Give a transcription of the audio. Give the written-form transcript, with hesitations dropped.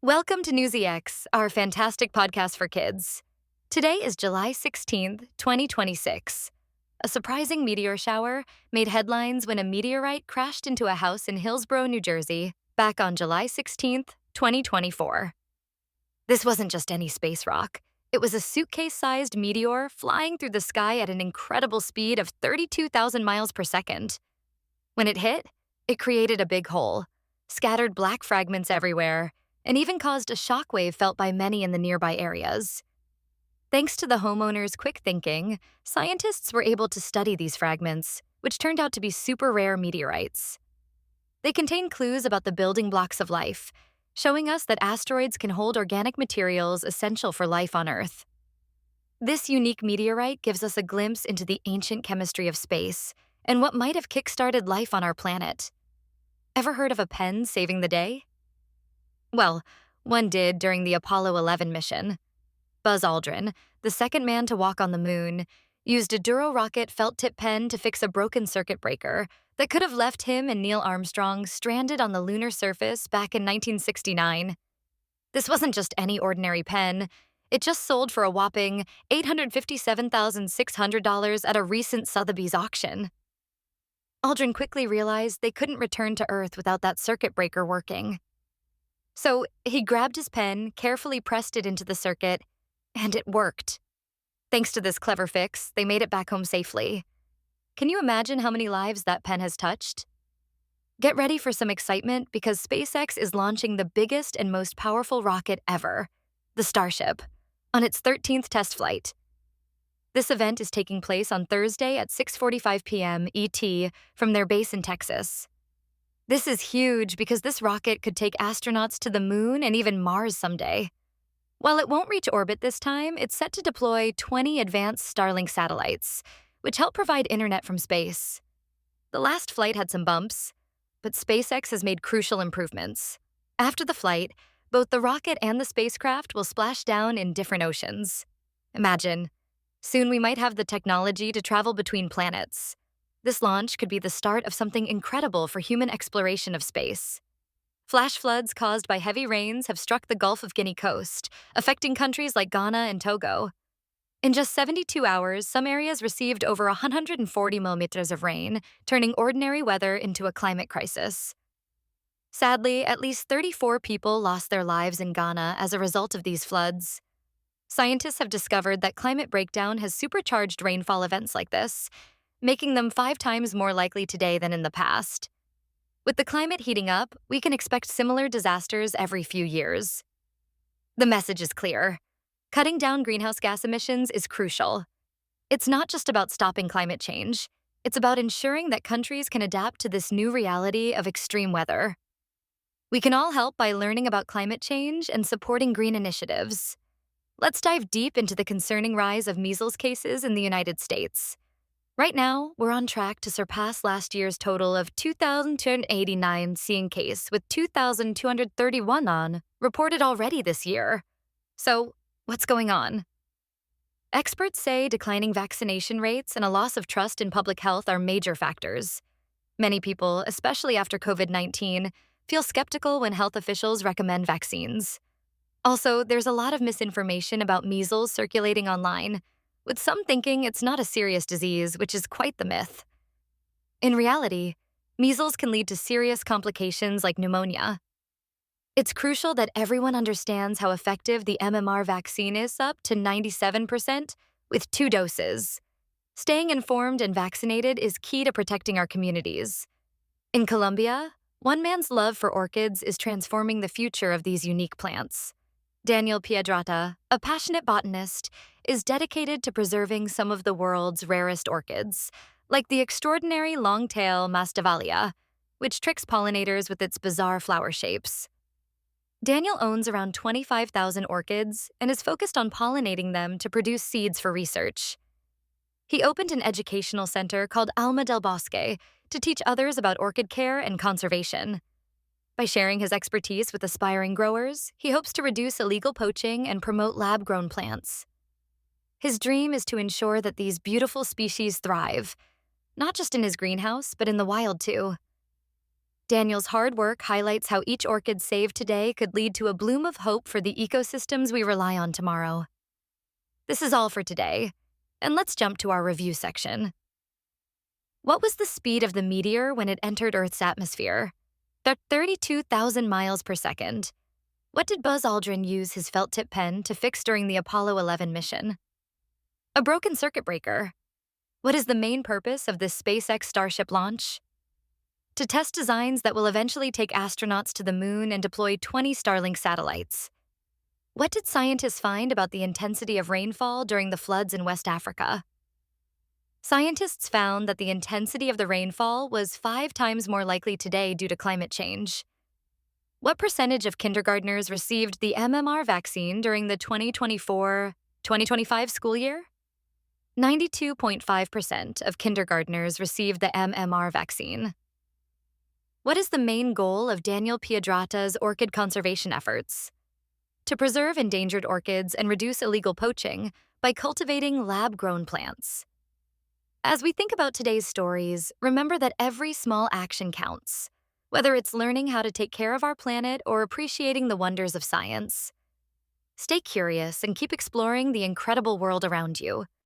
Welcome to NewsEX, our fantastic podcast for kids. Today is July 16th, 2026. A surprising meteor shower made headlines when a meteorite crashed into a house in Hillsborough, New Jersey, back on July 16th, 2024. This wasn't just any space rock. It was a suitcase-sized meteor flying through the sky at an incredible speed of 32,000 miles per second. When it hit, it created a big hole, scattered black fragments everywhere, and even caused a shockwave felt by many in the nearby areas. Thanks to the homeowners' quick thinking, scientists were able to study these fragments, which turned out to be super rare meteorites. They contain clues about the building blocks of life, showing us that asteroids can hold organic materials essential for life on Earth. This unique meteorite gives us a glimpse into the ancient chemistry of space and what might have kick-started life on our planet. Ever heard of a pen saving the day? Well, one did during the Apollo 11 mission. Buzz Aldrin, the second man to walk on the moon, used a Duro rocket felt-tip pen to fix a broken circuit breaker that could have left him and Neil Armstrong stranded on the lunar surface back in 1969. This wasn't just any ordinary pen. It just sold for a whopping $857,600 at a recent Sotheby's auction. Aldrin quickly realized they couldn't return to Earth without that circuit breaker working. So he grabbed his pen, carefully pressed it into the circuit, and it worked. Thanks to this clever fix, they made it back home safely. Can you imagine how many lives that pen has touched? Get ready for some excitement because SpaceX is launching the biggest and most powerful rocket ever, the Starship, on its 13th test flight. This event is taking place on Thursday at 6:45 p.m. ET from their base in Texas. This is huge because this rocket could take astronauts to the moon and even Mars someday. While it won't reach orbit this time, it's set to deploy 20 advanced Starlink satellites, which help provide internet from space. The last flight had some bumps, but SpaceX has made crucial improvements. After the flight, both the rocket and the spacecraft will splash down in different oceans. Imagine, soon we might have the technology to travel between planets. This launch could be the start of something incredible for human exploration of space. Flash floods caused by heavy rains have struck the Gulf of Guinea coast, affecting countries like Ghana and Togo. In just 72 hours, some areas received over 140 millimeters of rain, turning ordinary weather into a climate crisis. Sadly, at least 34 people lost their lives in Ghana as a result of these floods. Scientists have discovered that climate breakdown has supercharged rainfall events like this, making them 5 times more likely today than in the past. With the climate heating up, we can expect similar disasters every few years. The message is clear. Cutting down greenhouse gas emissions is crucial. It's not just about stopping climate change. It's about ensuring that countries can adapt to this new reality of extreme weather. We can all help by learning about climate change and supporting green initiatives. Let's dive deep into the concerning rise of measles cases in the United States. Right now, we're on track to surpass last year's total of 2,289 seeing case with 2,231 reported already this year. So, what's going on? Experts say declining vaccination rates and a loss of trust in public health are major factors. Many people, especially after COVID-19, feel skeptical when health officials recommend vaccines. Also, there's a lot of misinformation about measles circulating online, with some thinking it's not a serious disease, which is quite the myth. In reality, measles can lead to serious complications like pneumonia. It's crucial that everyone understands how effective the MMR vaccine is, up to 97%, with 2 doses. Staying informed and vaccinated is key to protecting our communities. In Colombia, one man's love for orchids is transforming the future of these unique plants. Daniel Piedrata, a passionate botanist, is dedicated to preserving some of the world's rarest orchids, like the extraordinary long-tail Masdevallia, which tricks pollinators with its bizarre flower shapes. Daniel owns around 25,000 orchids and is focused on pollinating them to produce seeds for research. He opened an educational center called Alma del Bosque to teach others about orchid care and conservation. By sharing his expertise with aspiring growers, he hopes to reduce illegal poaching and promote lab-grown plants. His dream is to ensure that these beautiful species thrive, not just in his greenhouse, but in the wild too. Daniel's hard work highlights how each orchid saved today could lead to a bloom of hope for the ecosystems we rely on tomorrow. This is all for today, and let's jump to our review section. What was the speed of the meteor when it entered Earth's atmosphere? 32,000 miles per second. What did Buzz Aldrin use his felt-tip pen to fix during the Apollo 11 mission? A broken circuit breaker. What is the main purpose of this SpaceX Starship launch? To test designs that will eventually take astronauts to the moon and deploy 20 Starlink satellites. What did scientists find about the intensity of rainfall during the floods in West Africa? Scientists found that the intensity of the rainfall was 5 times more likely today due to climate change. What percentage of kindergartners received the MMR vaccine during the 2024-2025 school year? 92.5% of kindergartners received the MMR vaccine. What is the main goal of Daniel Piedrata's orchid conservation efforts? To preserve endangered orchids and reduce illegal poaching by cultivating lab-grown plants. As we think about today's stories, remember that every small action counts, whether it's learning how to take care of our planet or appreciating the wonders of science. Stay curious and keep exploring the incredible world around you.